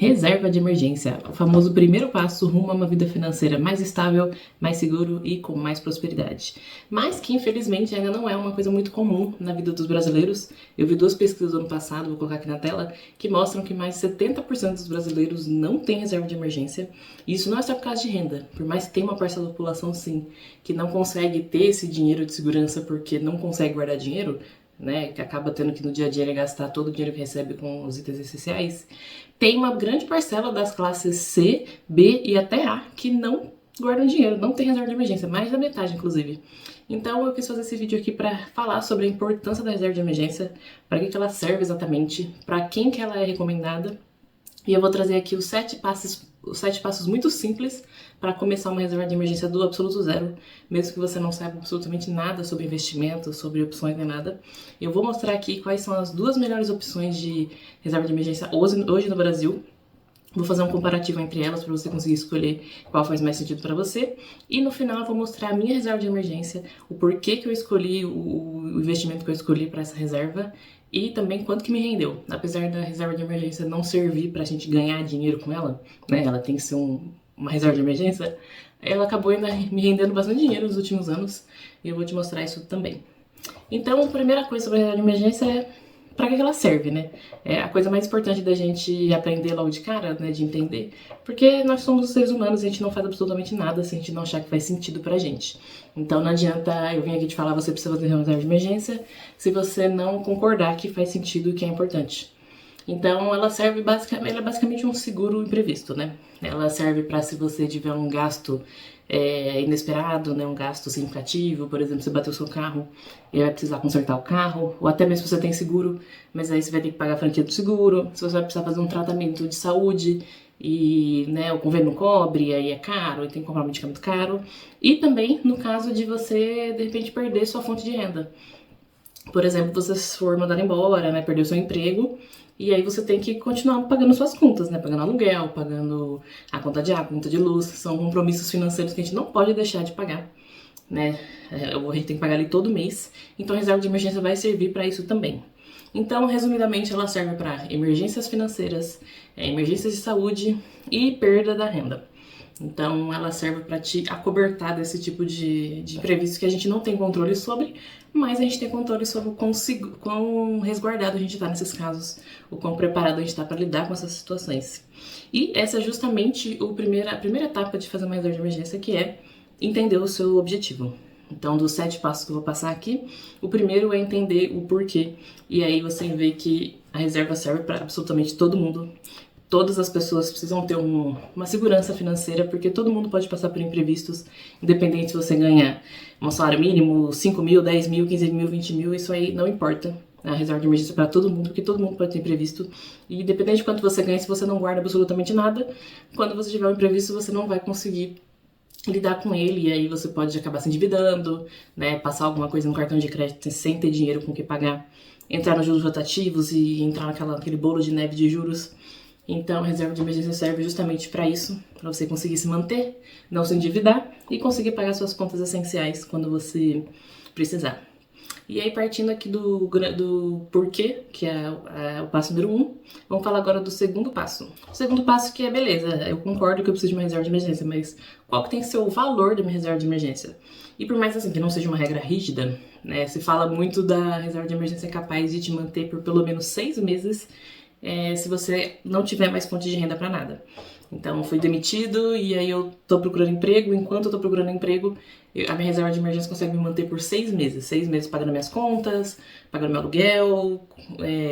Reserva de emergência, o famoso primeiro passo rumo a uma vida financeira mais estável, mais seguro e com mais prosperidade. Mas que infelizmente ainda não é uma coisa muito comum na vida dos brasileiros. Eu vi duas pesquisas do ano passado, vou colocar aqui na tela, que mostram que mais de 70% dos brasileiros não têm reserva de emergência. E isso não é só por causa de renda, por mais que tenha uma parcela da população sim, que não consegue ter esse dinheiro de segurança porque não consegue guardar dinheiro, né, que acaba tendo que no dia a dia gastar todo o dinheiro que recebe com os itens essenciais, tem uma grande parcela das classes C, B e até A que não guardam dinheiro, não tem reserva de emergência, mais da metade inclusive. Então eu quis fazer esse vídeo aqui para falar sobre a importância da reserva de emergência, para que ela serve exatamente, para quem que ela é recomendada, e eu vou trazer aqui os 7 passos muito simples para começar uma reserva de emergência do absoluto zero, mesmo que você não saiba absolutamente nada sobre investimento, sobre opções nem nada. Eu vou mostrar aqui quais são as duas melhores opções de reserva de emergência hoje no Brasil. Vou fazer um comparativo entre elas para você conseguir escolher qual faz mais sentido para você. E no final eu vou mostrar a minha reserva de emergência, o porquê que eu escolhi, o investimento que eu escolhi para essa reserva e também quanto que me rendeu. Apesar da reserva de emergência não servir para a gente ganhar dinheiro com ela, né? Ela tem que ser uma reserva de emergência. Ela acabou ainda me rendendo bastante dinheiro nos últimos anos e eu vou te mostrar isso também. Então, a primeira coisa sobre a reserva de emergência é para que ela serve, né? É a coisa mais importante da gente aprender logo de cara, né, de entender, porque nós somos seres humanos e a gente não faz absolutamente nada se a gente não achar que faz sentido pra gente. Então não adianta eu vir aqui te falar você precisa fazer uma reserva de emergência se você não concordar que faz sentido e que é importante. Então ela é basicamente um seguro imprevisto, né? Ela serve para se você tiver um gasto inesperado, né, um gasto significativo, por exemplo, você bateu o seu carro e vai precisar consertar o carro, ou até mesmo se você tem seguro, mas aí você vai ter que pagar a franquia do seguro, se você vai precisar fazer um tratamento de saúde e, né, o convênio não cobre, aí é caro, e tem que comprar um medicamento caro, e também no caso de você, de repente, perder sua fonte de renda. Por exemplo, você for mandado embora, né, perder o seu emprego, e aí você tem que continuar pagando suas contas, né, pagando aluguel, pagando a conta de água, conta de luz, são compromissos financeiros que a gente não pode deixar de pagar, né, a gente tem que pagar ali todo mês, então a reserva de emergência vai servir para isso também. Então, resumidamente, ela serve para emergências financeiras, emergências de saúde e perda da renda. Então, ela serve para te acobertar desse tipo de imprevisto que a gente não tem controle sobre, mas a gente tem controle sobre o quão resguardado a gente está nesses casos, o quão preparado a gente está para lidar com essas situações. E essa é justamente a primeira etapa de fazer uma reserva de emergência, que é entender o seu objetivo. Então, dos 7 passos que eu vou passar aqui, o primeiro é entender o porquê. E aí você vê que a reserva serve para absolutamente todo mundo. Todas as pessoas precisam ter uma segurança financeira, porque todo mundo pode passar por imprevistos, independente se você ganhar um salário mínimo, 5 mil, 10 mil, 15 mil, 20 mil, isso aí não importa. A reserva de emergência é para todo mundo, porque todo mundo pode ter imprevisto. E independente de quanto você ganha, se você não guarda absolutamente nada, quando você tiver um imprevisto, você não vai conseguir lidar com ele, e aí você pode acabar se endividando, né, passar alguma coisa no cartão de crédito sem ter dinheiro com o que pagar, entrar nos juros rotativos e entrar naquele bolo de neve de juros. Então, a reserva de emergência serve justamente para isso, para você conseguir se manter, não se endividar e conseguir pagar suas contas essenciais quando você precisar. E aí, partindo aqui do porquê, que é o passo número 1, vamos falar agora do segundo passo. O segundo passo que é, beleza, eu concordo que eu preciso de uma reserva de emergência, mas qual que tem que ser o valor da minha reserva de emergência? E por mais assim, que não seja uma regra rígida, né, se fala muito da reserva de emergência capaz de te manter por pelo menos 6 meses, se você não tiver mais fonte de renda para nada. Então, fui demitido e aí eu tô procurando emprego. Enquanto eu tô procurando emprego, a minha reserva de emergência consegue me manter por 6 meses. 6 meses pagando minhas contas, pagando meu aluguel,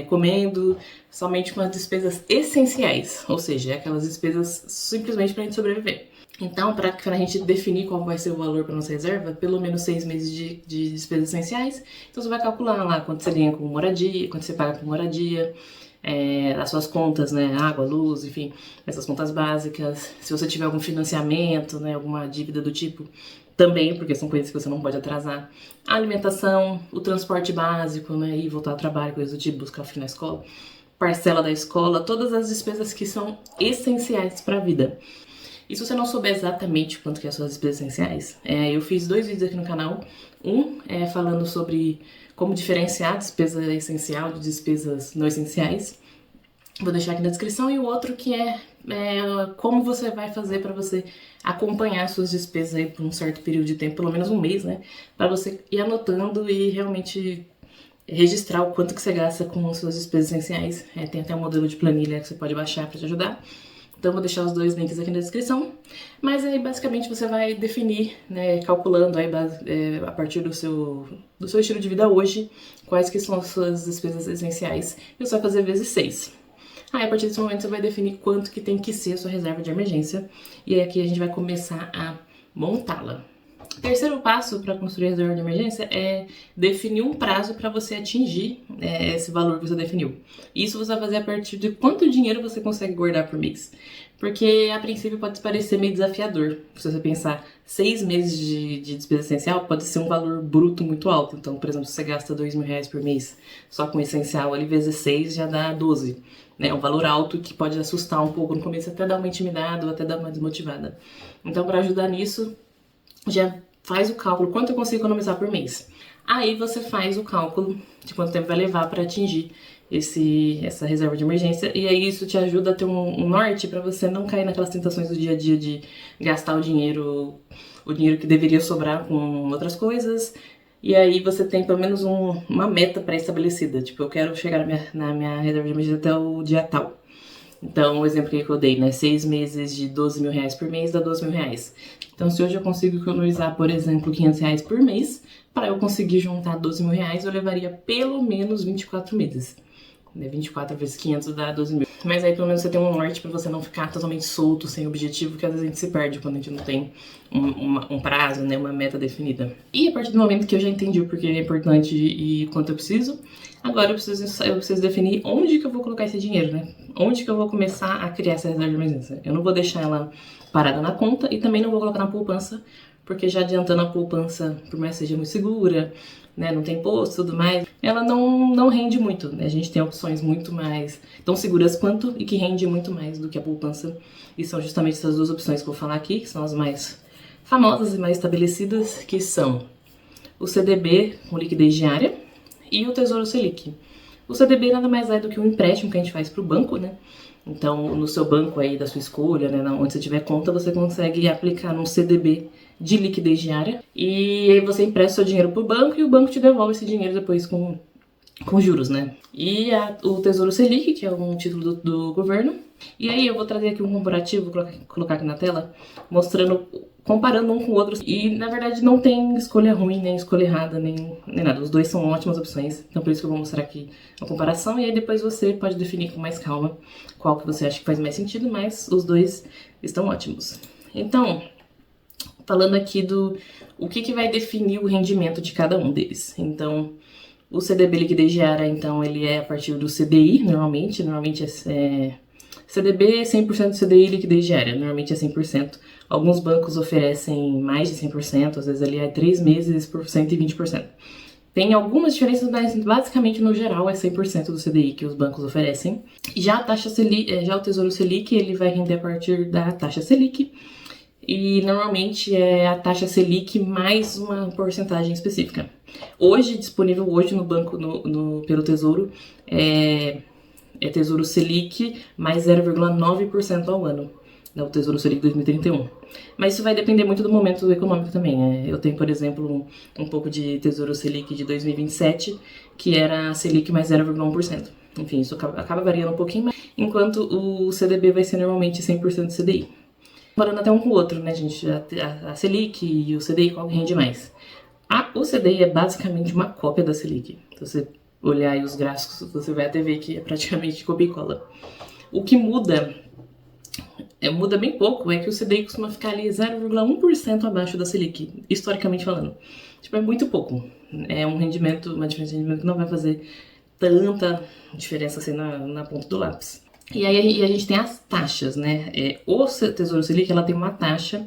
comendo, somente com as despesas essenciais. Ou seja, aquelas despesas simplesmente pra gente sobreviver. Então, para a gente definir qual vai ser o valor para nossa reserva, pelo menos 6 meses de despesas essenciais. Então, você vai calcular lá quanto você ganha com moradia, quanto você paga com moradia, as suas contas, né, água, luz, enfim, essas contas básicas. Se você tiver algum financiamento, né, alguma dívida do tipo, também, porque são coisas que você não pode atrasar. A alimentação, o transporte básico, né, ir voltar ao trabalho, coisas do tipo, buscar o filho na escola, parcela da escola, todas as despesas que são essenciais para a vida. E se você não souber exatamente quanto que é as suas despesas essenciais, eu fiz 2 vídeos aqui no canal. Um é falando sobre como diferenciar despesa essencial de despesas não essenciais. Vou deixar aqui na descrição, e o outro que é como você vai fazer para você acompanhar suas despesas aí por um certo período de tempo, pelo menos um mês, né? Para você ir anotando e realmente registrar o quanto que você gasta com suas despesas essenciais. Tem até um modelo de planilha que você pode baixar para te ajudar. Então vou deixar os dois links aqui na descrição. Mas aí basicamente você vai definir, né, calculando aí a partir do seu estilo de vida hoje, quais que são as suas despesas essenciais, e você vai fazer vezes 6. Aí, a partir desse momento, você vai definir quanto que tem que ser a sua reserva de emergência. E aí, aqui a gente vai começar a montá-la. O terceiro passo para construir a reserva de emergência é definir um prazo para você atingir esse valor que você definiu. Isso você vai fazer a partir de quanto dinheiro você consegue guardar por mês. Porque, a princípio, pode parecer meio desafiador. Se você pensar 6 meses de despesa essencial, pode ser um valor bruto muito alto. Então, por exemplo, se você gasta R$2.000 por mês só com essencial, ali vezes 6 já dá 12. É um valor alto que pode assustar um pouco no começo, até dar uma intimidada ou até dar uma desmotivada. Então, para ajudar nisso, já faz o cálculo, quanto eu consigo economizar por mês. Aí você faz o cálculo de quanto tempo vai levar para atingir essa reserva de emergência, e aí isso te ajuda a ter um norte para você não cair naquelas tentações do dia a dia de gastar o dinheiro que deveria sobrar com outras coisas. E aí você tem pelo menos uma meta pré-estabelecida, tipo, eu quero chegar na minha reserva de emergência até o dia tal. Então, o exemplo que eu dei, né, 6 meses de R$12.000 por mês dá R$12.000. Então, se hoje eu consigo economizar, por exemplo, R$500 por mês, para eu conseguir juntar R$12.000, eu levaria pelo menos 24 meses. 24 vezes 500 dá 12 mil. Mas aí pelo menos você tem um norte pra você não ficar totalmente solto, sem objetivo, que às vezes a gente se perde quando a gente não tem um prazo, né, uma meta definida. E a partir do momento que eu já entendi o porquê é importante e quanto eu preciso, agora eu preciso definir onde que eu vou colocar esse dinheiro, né? Onde que eu vou começar a criar essa reserva de emergência. Eu não vou deixar ela parada na conta e também não vou colocar na poupança, porque já adiantando, a poupança, por mais que seja muito segura, né, não tem imposto e tudo mais, ela não rende muito, né? A gente tem opções muito mais tão seguras quanto e que rende muito mais do que a poupança, e são justamente essas duas opções que eu vou falar aqui, que são as mais famosas e mais estabelecidas, que são o CDB com liquidez diária e o Tesouro Selic. O CDB nada mais é do que um empréstimo que a gente faz para o banco, né? Então, no seu banco aí da sua escolha, né, onde você tiver conta, você consegue aplicar num CDB de liquidez diária, e aí você empresta seu dinheiro pro banco e o banco te devolve esse dinheiro depois com juros, né? E o Tesouro Selic, que é um título do governo. E aí eu vou trazer aqui um comparativo, vou colocar aqui na tela, mostrando, comparando um com o outro. E na verdade não tem escolha ruim, nem escolha errada, nem nada. Os dois são ótimas opções. Então por isso que eu vou mostrar aqui a comparação. E aí depois você pode definir com mais calma qual que você acha que faz mais sentido, mas os dois estão ótimos. Então, falando aqui o que vai definir o rendimento de cada um deles. Então, o CDB liquidez diária, então, ele é a partir do CDI, normalmente CDB 100% do CDI liquidez diária, normalmente é 100%. Alguns bancos oferecem mais de 100%, às vezes ali é 3 meses por 120%. Tem algumas diferenças, mas basicamente no geral é 100% do CDI que os bancos oferecem. Já a taxa Selic, já o Tesouro Selic, ele vai render a partir da taxa Selic, e normalmente é a taxa Selic mais uma porcentagem específica. Hoje, disponível hoje no banco, pelo Tesouro, é Tesouro Selic mais 0,9% ao ano, né, o Tesouro Selic 2031. Mas isso vai depender muito do momento econômico também, né? Eu tenho, por exemplo, um pouco de Tesouro Selic de 2027, que era Selic mais 0,1%. Enfim, isso acaba variando um pouquinho, mas enquanto o CDB vai ser normalmente 100% do CDI. Comparando até um com o outro, né, gente? A Selic e o CDI, qual que rende mais? O CDI é basicamente uma cópia da Selic. Se você olhar aí os gráficos, você vai até ver que é praticamente copia e cola. O que muda bem pouco, é que o CDI costuma ficar ali 0,1% abaixo da Selic, historicamente falando. Tipo, é muito pouco. É uma diferença de rendimento que não vai fazer tanta diferença assim na ponta do lápis. E aí a gente tem as taxas, né? O Tesouro Selic, ela tem uma taxa,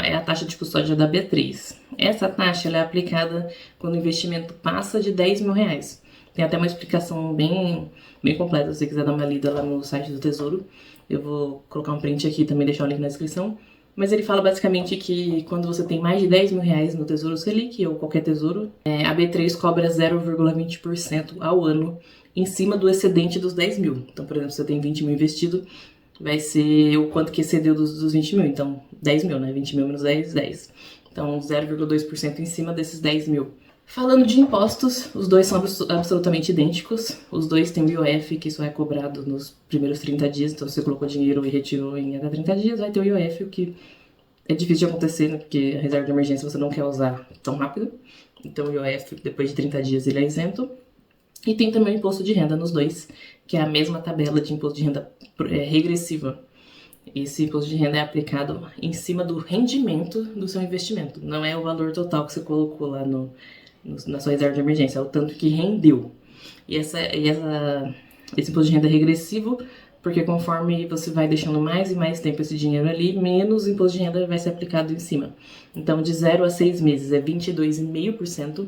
é a taxa de custódia da B3. Essa taxa ela é aplicada quando o investimento passa de R$10.000. Tem até uma explicação bem completa, se você quiser dar uma lida lá no site do Tesouro. Eu vou colocar um print aqui e também deixar o link na descrição. Mas ele fala basicamente que quando você tem mais de R$10.000 no Tesouro Selic, ou qualquer tesouro, a B3 cobra 0,20% ao ano em cima do excedente dos 10 mil. Então, por exemplo, se você tem 20 mil investido, vai ser o quanto que excedeu dos 20 mil. Então, 10 mil, né? 20 mil menos 10, 10. Então, 0,2% em cima desses 10 mil. Falando de impostos, os dois são absolutamente idênticos. Os dois têm o IOF, que só é cobrado nos primeiros 30 dias. Então, se você colocou dinheiro e retirou em até 30 dias, vai ter o IOF, o que é difícil de acontecer, né? Porque a reserva de emergência você não quer usar tão rápido. Então, o IOF, depois de 30 dias, ele é isento. E tem também o imposto de renda nos dois, que é a mesma tabela de imposto de renda regressiva. Esse imposto de renda é aplicado em cima do rendimento do seu investimento. Não é o valor total que você colocou lá na sua reserva de emergência, é o tanto que rendeu. E esse imposto de renda é regressivo, porque conforme você vai deixando mais e mais tempo esse dinheiro ali, menos imposto de renda vai ser aplicado em cima. Então, de 0 a 6 meses é 22,5%.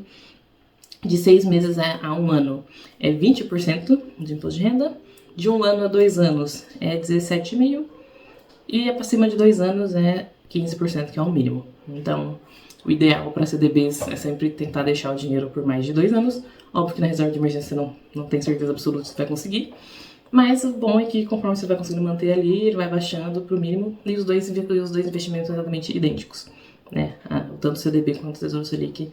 De 6 meses a 1 ano é 20% de imposto de renda. De 1 ano a 2 anos é 17,5%. E para cima de 2 anos é 15%, que é o mínimo. Então, o ideal para CDBs é sempre tentar deixar o dinheiro por mais de 2 anos. Óbvio que na reserva de emergência você não tem certeza absoluta se vai conseguir. Mas o bom é que conforme você vai conseguindo manter ali, ele vai baixando para o mínimo. E os dois investimentos são exatamente idênticos, né? Tanto o CDB quanto o Tesouro Selic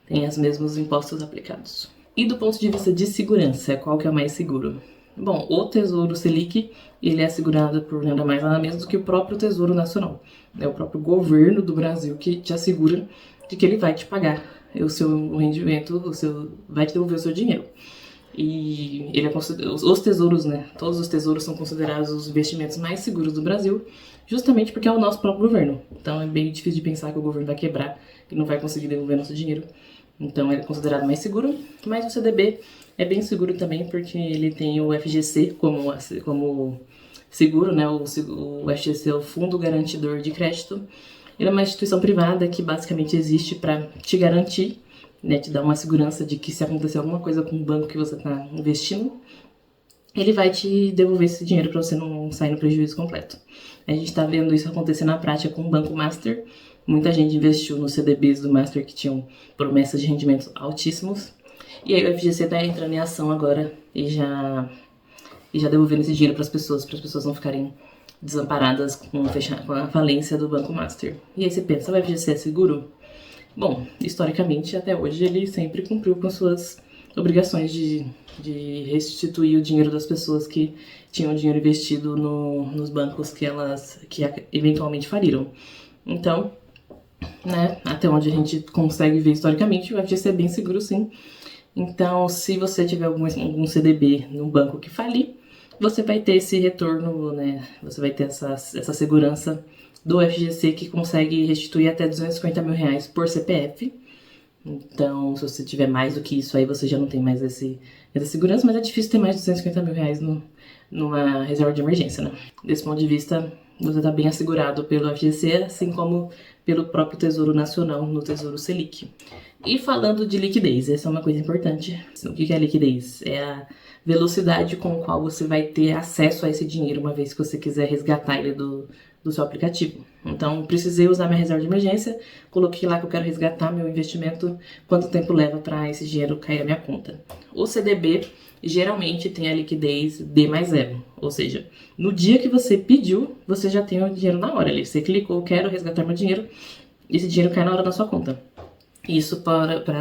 tem os mesmos impostos aplicados. E do ponto de vista de segurança, qual que é o mais seguro? Bom, o Tesouro Selic, ele é assegurado por nada mais nada menos do que o próprio Tesouro Nacional. É o próprio governo do Brasil que te assegura de que ele vai te pagar o seu rendimento, vai te devolver o seu dinheiro. E ele os tesouros, né? Todos os tesouros são considerados os investimentos mais seguros do Brasil, justamente porque é o nosso próprio governo. Então é bem difícil de pensar que o governo vai quebrar e não vai conseguir devolver nosso dinheiro. Então ele é considerado mais seguro, mas o CDB é bem seguro também porque ele tem o FGC como seguro, né? O FGC é o Fundo Garantidor de Crédito. Ele é uma instituição privada que basicamente existe para te garantir, né, te dar uma segurança de que se acontecer alguma coisa com o banco que você está investindo, ele vai te devolver esse dinheiro para você não sair no prejuízo completo. A gente está vendo isso acontecer na prática com o Banco Master. Muita gente investiu nos CDBs do Master que tinham promessas de rendimentos altíssimos. E aí o FGC está entrando em ação agora e já devolvendo esse dinheiro para as pessoas não ficarem desamparadas com a falência do Banco Master. E aí você pensa, o FGC é seguro? Bom, historicamente, até hoje, ele sempre cumpriu com suas obrigações de restituir o dinheiro das pessoas que tinham dinheiro investido nos bancos que eventualmente faliram. Então, né, até onde a gente consegue ver historicamente, o FGC é bem seguro, sim. Então, se você tiver algum CDB no banco que falir, você vai ter esse retorno, né? Você vai ter essa segurança do FGC que consegue restituir até R$250 mil por CPF. Então, se você tiver mais do que isso, aí você já não tem mais essa segurança, mas é difícil ter mais de R$250 mil numa reserva de emergência, né? Desse ponto de vista, você está bem assegurado pelo FGC, assim como pelo próprio Tesouro Nacional no Tesouro Selic. E falando de liquidez, essa é uma coisa importante. O que é liquidez? É a velocidade com a qual você vai ter acesso a esse dinheiro uma vez que você quiser resgatar ele do seu aplicativo. Então, precisei usar minha reserva de emergência, coloquei lá que eu quero resgatar meu investimento, quanto tempo leva para esse dinheiro cair na minha conta. O CDB geralmente tem a liquidez D+0, ou seja, no dia que você pediu, você já tem o dinheiro na hora ali. Você clicou, quero resgatar meu dinheiro, esse dinheiro cai na hora na sua conta. Isso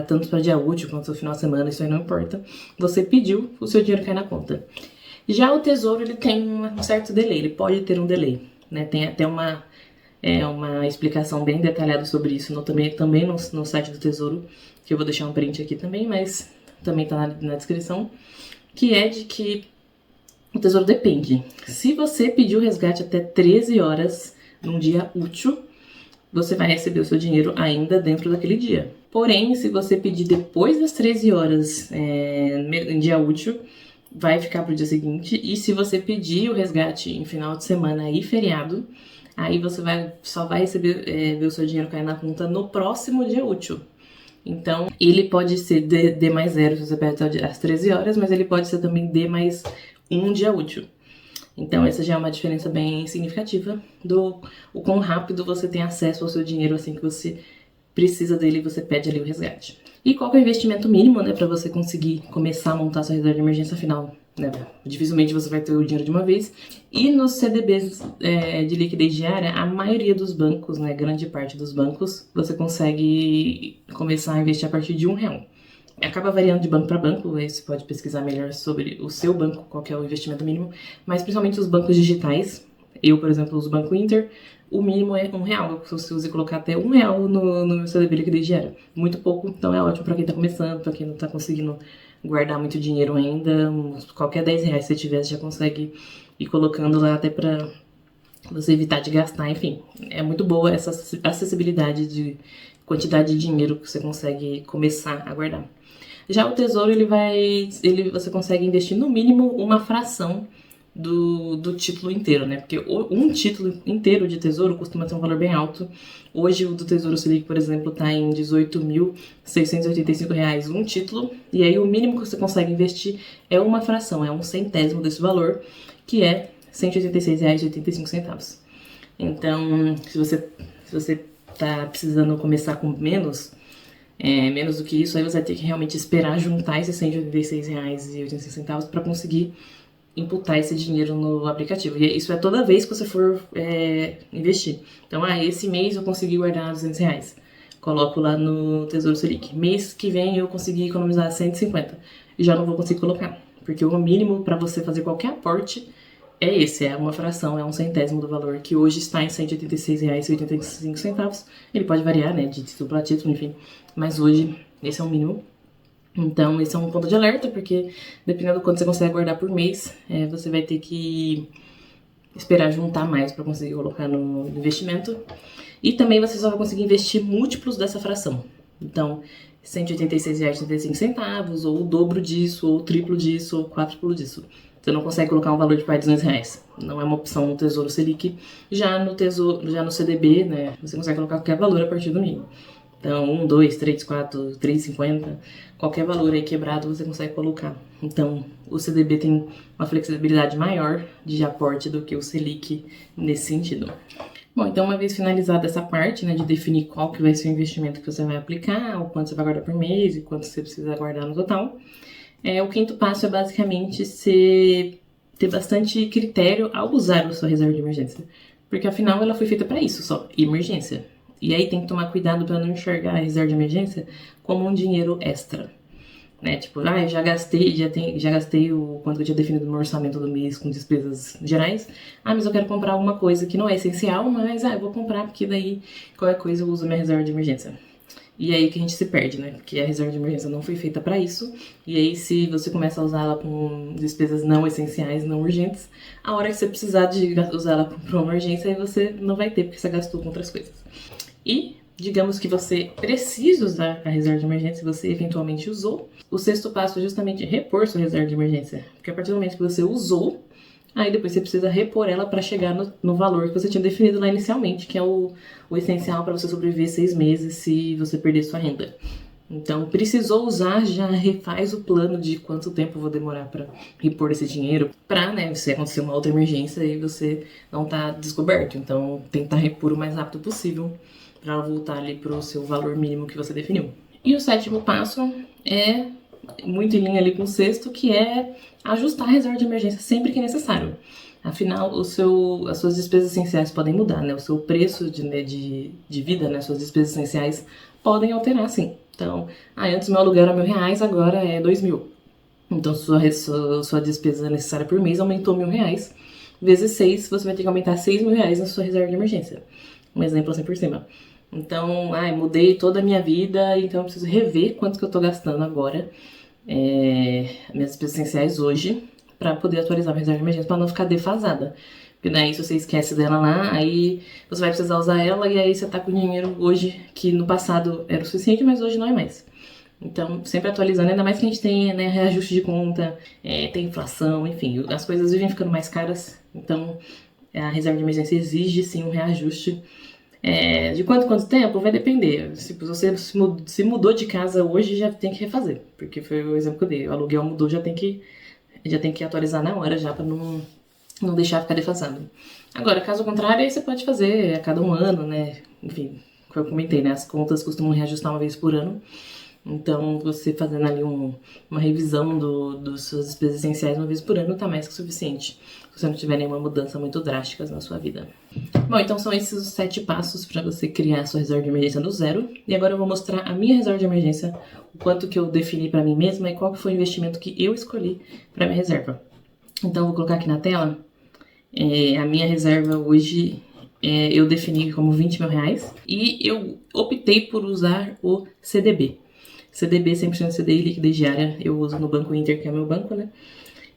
tanto para dia útil quanto no final de semana, isso aí não importa. Você pediu, o seu dinheiro cai na conta. Já o Tesouro, ele tem um certo delay, ele pode ter um delay, né? Tem até uma explicação bem detalhada sobre isso também no site do Tesouro, que eu vou deixar um print aqui também, mas também tá na descrição, que é de que o Tesouro depende. Se você pedir o resgate até 13 horas num dia útil, você vai receber o seu dinheiro ainda dentro daquele dia. Porém, se você pedir depois das 13 horas em dia útil, vai ficar pro dia seguinte. E se você pedir o resgate em final de semana e feriado, aí você só vai receber ver o seu dinheiro cair na conta no próximo dia útil. Então, ele pode ser D+0 se você pede até as 13 horas, mas ele pode ser também D+1 dia útil. Então, essa já é uma diferença bem significativa do o quão rápido você tem acesso ao seu dinheiro assim que você precisa dele e você pede ali o resgate. E qual que é o investimento mínimo, né, para você conseguir começar a montar sua reserva de emergência final? Né? Dificilmente você vai ter o dinheiro de uma vez. E nos CDBs de liquidez diária, a maioria dos bancos, né, grande parte dos bancos, você consegue começar a investir a partir de R$1. Acaba variando de banco para banco, aí você pode pesquisar melhor sobre o seu banco, qual que é o investimento mínimo, mas principalmente os bancos digitais. Eu, por exemplo, uso o Banco Inter, o mínimo é R$1. Se você usa colocar até R$1 no meu CDB liquidez diária. Muito pouco, então é ótimo para quem tá começando, para quem não tá conseguindo guardar muito dinheiro ainda. Qualquer R$10 que você tiver, você já consegue ir colocando lá até para você evitar de gastar, enfim. É muito boa essa acessibilidade de quantidade de dinheiro que você consegue começar a guardar. Já o tesouro, você consegue investir no mínimo uma fração do título inteiro, né? Porque um título inteiro de tesouro costuma ter um valor bem alto. Hoje o do Tesouro Selic, por exemplo, está em R$18.685 um título. E aí o mínimo que você consegue investir é uma fração, é um centésimo desse valor, que é R$186,85. Então, se você tá precisando começar com menos do que isso, aí você vai ter que realmente esperar juntar esses R$186,85 para conseguir imputar esse dinheiro no aplicativo. E isso é toda vez que você for investir. Então, esse mês eu consegui guardar R$200. Coloco lá no Tesouro Selic. Mês que vem eu consegui economizar 150. E já não vou conseguir colocar. Porque o mínimo para você fazer qualquer aporte é uma fração, é um centésimo do valor, que hoje está em R$186,85. Ele pode variar, né, de título para título, enfim. Mas hoje, esse é o mínimo. Então, esse é um ponto de alerta, porque dependendo do quanto você consegue guardar por mês, você vai ter que esperar juntar mais para conseguir colocar no investimento. E também você só vai conseguir investir múltiplos dessa fração. Então, R$186,85, ou o dobro disso, ou o triplo disso, ou o quádruplo disso. Você não consegue colocar um valor de mais de R$200. Não é uma opção no Tesouro Selic. Já no CDB, né, você consegue colocar qualquer valor a partir do mínimo. Então, 1, 2, 3, 4, 3,50, qualquer valor aí quebrado você consegue colocar. Então, o CDB tem uma flexibilidade maior de aporte do que o Selic nesse sentido. Bom, então uma vez finalizada essa parte, né, de definir qual que vai ser o investimento que você vai aplicar, o quanto você vai guardar por mês e quanto você precisa guardar no total, o quinto passo é basicamente ter bastante critério ao usar a sua reserva de emergência. Porque afinal ela foi feita para isso só, emergência. E aí tem que tomar cuidado para não enxergar a reserva de emergência como um dinheiro extra. Né? Tipo, já gastei o quanto eu tinha definido no meu orçamento do mês com despesas gerais. Mas eu quero comprar alguma coisa que não é essencial, mas eu vou comprar porque daí qualquer coisa eu uso a minha reserva de emergência. E aí que a gente se perde, né? Porque a reserva de emergência não foi feita para isso. E aí se você começa a usar ela com despesas não essenciais, não urgentes, a hora que você precisar de usar ela para uma emergência, aí você não vai ter porque você gastou com outras coisas. E digamos que você precisa usar a reserva de emergência, se você eventualmente usou. O sexto passo é justamente repor sua reserva de emergência. Porque a partir do momento que você usou, aí depois você precisa repor ela para chegar no valor que você tinha definido lá inicialmente, que é o essencial para você sobreviver 6 meses se você perder sua renda. Então, precisou usar, já refaz o plano de quanto tempo eu vou demorar para repor esse dinheiro, para, né, se acontecer uma outra emergência e você não tá descoberto. Então, tentar repor o mais rápido possível para voltar ali pro seu valor mínimo que você definiu. E o sétimo passo é muito em linha ali com o sexto, que é ajustar a reserva de emergência sempre que necessário. Afinal, as suas despesas essenciais podem mudar, né? O seu preço de vida, né? Suas despesas essenciais podem alterar, sim. Então, antes meu aluguel era R$1.000, agora é 2.000. Então, sua despesa necessária por mês aumentou R$1.000. Vezes 6, você vai ter que aumentar R$6.000 na sua reserva de emergência. Um exemplo assim por cima. Então, mudei toda a minha vida, então eu preciso rever quanto que eu tô gastando agora, minhas despesas essenciais hoje, para poder atualizar minha reserva de emergência, para não ficar defasada. Porque daí, se você esquece dela lá, aí você vai precisar usar ela, e aí você tá com dinheiro hoje, que no passado era o suficiente, mas hoje não é mais. Então, sempre atualizando, ainda mais que a gente tem, né, reajuste de conta, tem inflação, enfim, as coisas vivem ficando mais caras, então a reserva de emergência exige sim um reajuste. De quanto tempo? Vai depender. Se você se mudou de casa hoje, já tem que refazer. Porque foi o exemplo que eu dei. O aluguel mudou, já tem que atualizar na hora já, pra não deixar ficar defasado. Agora, caso contrário, aí você pode fazer a cada um ano, né? Enfim, como eu comentei, né? As contas costumam reajustar uma vez por ano. Então, você fazendo ali uma revisão dos suas despesas essenciais uma vez por ano tá mais que suficiente, se você não tiver nenhuma mudança muito drástica na sua vida. Bom, então são esses os 7 passos para você criar a sua reserva de emergência do zero. E agora eu vou mostrar a minha reserva de emergência, o quanto que eu defini para mim mesma e qual que foi o investimento que eu escolhi para minha reserva. Então, eu vou colocar aqui na tela a minha reserva hoje. Eu defini como 20 mil reais e eu optei por usar o CDB. CDB 100% CDI, liquidez diária, eu uso no Banco Inter, que é meu banco, né?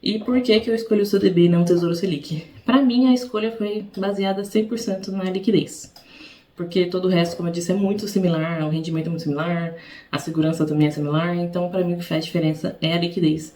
E por que que eu escolhi o CDB e não o Tesouro Selic? Para mim, a escolha foi baseada 100% na liquidez. Porque todo o resto, como eu disse, é muito similar, o rendimento é muito similar, a segurança também é similar, então para mim o que faz diferença é a liquidez.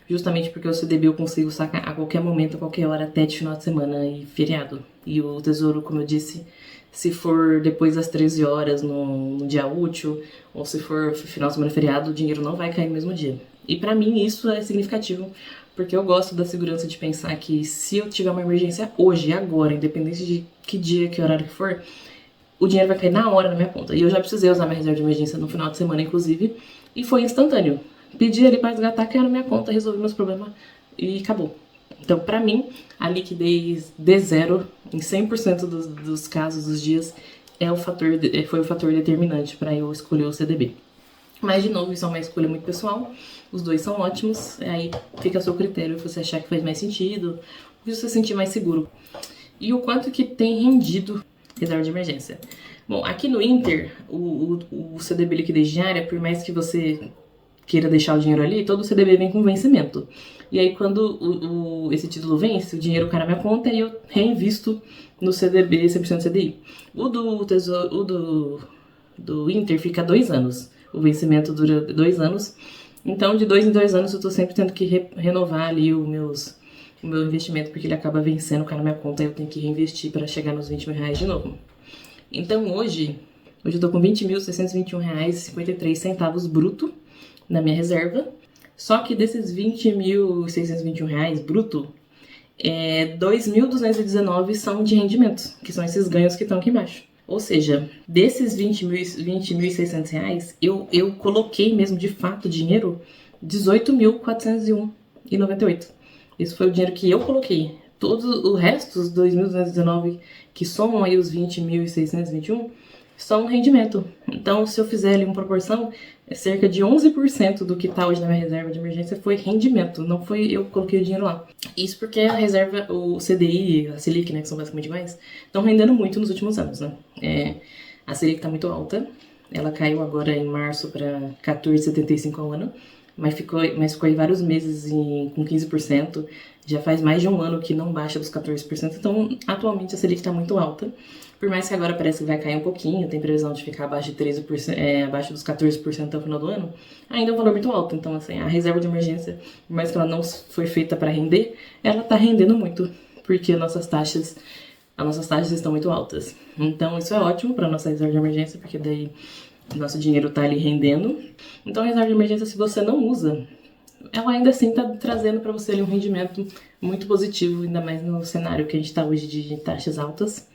Justamente porque o CDB eu consigo sacar a qualquer momento, a qualquer hora, até de final de semana e feriado. E o Tesouro, como eu disse, se for depois das 13 horas no dia útil, ou se for final de semana feriado, o dinheiro não vai cair no mesmo dia. E pra mim isso é significativo, porque eu gosto da segurança de pensar que se eu tiver uma emergência hoje, agora, independente de que dia, que horário que for, o dinheiro vai cair na hora na minha conta. E eu já precisei usar minha reserva de emergência no final de semana, inclusive, e foi instantâneo. Pedi ali pra resgatar, caiu na minha conta, resolvi meus problemas e acabou. Então, pra mim, a liquidez de zero, em 100% dos casos, dos dias, foi o fator determinante para eu escolher o CDB. Mas, de novo, isso é uma escolha muito pessoal, os dois são ótimos, aí fica a seu critério se você achar que faz mais sentido, ou se você sentir mais seguro. E o quanto que tem rendido reserva de emergência. Bom, aqui no Inter, o CDB liquidez diária, por mais que você queira deixar o dinheiro ali, todo o CDB vem com vencimento. E aí, quando esse título vence, o dinheiro cai na minha conta e eu reinvisto no CDB 100% CDI. O do Inter fica 2 anos. O vencimento dura 2 anos. Então, de 2 em 2 anos, eu tô sempre tendo que renovar ali o meu investimento, porque ele acaba vencendo, cai na minha conta e eu tenho que reinvestir para chegar nos 20 mil reais de novo. Então, hoje eu tô com 20.621 reais e 53 centavos bruto na minha reserva. Só que desses 20.621 reais bruto, 2.219 são de rendimentos, que são esses ganhos que estão aqui embaixo. Ou seja, desses 20.600 reais, eu coloquei mesmo de fato dinheiro 18.401,98. Esse foi o dinheiro que eu coloquei. Todo o resto, os 2.219 que somam aí os 20.621, são um rendimento. Então, se eu fizer ali uma proporção, cerca de 11% do que tá hoje na minha reserva de emergência foi rendimento, não foi eu que coloquei o dinheiro lá. Isso porque a reserva, o CDI, a Selic, né, que são basicamente iguais, estão rendendo muito nos últimos anos, né? A Selic tá muito alta, ela caiu agora em março para 14,75 ao ano, mas ficou aí vários meses com 15%, já faz mais de um ano que não baixa dos 14%, então atualmente a Selic está muito alta. Por mais que agora parece que vai cair um pouquinho, tem previsão de ficar abaixo de 13%, abaixo dos 14% até o final do ano, ainda é um valor muito alto. Então, assim, a reserva de emergência, por mais que ela não foi feita para render, ela tá rendendo muito, porque as nossas taxas estão muito altas. Então, isso é ótimo para nossa reserva de emergência, porque daí nosso dinheiro tá ali rendendo. Então, a reserva de emergência, se você não usa, ela ainda assim tá trazendo para você ali um rendimento muito positivo, ainda mais no cenário que a gente tá hoje de taxas altas.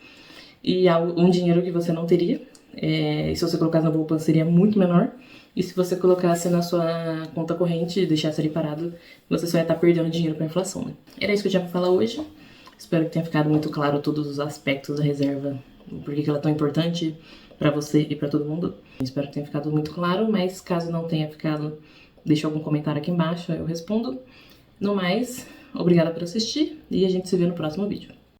E um dinheiro que você não teria. E se você colocasse na poupança seria muito menor. E se você colocasse na sua conta corrente e deixasse ali parado, você só ia estar perdendo dinheiro para a inflação, né? Era isso que eu tinha para falar hoje. Espero que tenha ficado muito claro todos os aspectos da reserva, por que ela é tão importante para você e para todo mundo. Espero que tenha ficado muito claro, mas caso não tenha ficado, deixa algum comentário aqui embaixo, eu respondo. No mais, obrigada por assistir e a gente se vê no próximo vídeo.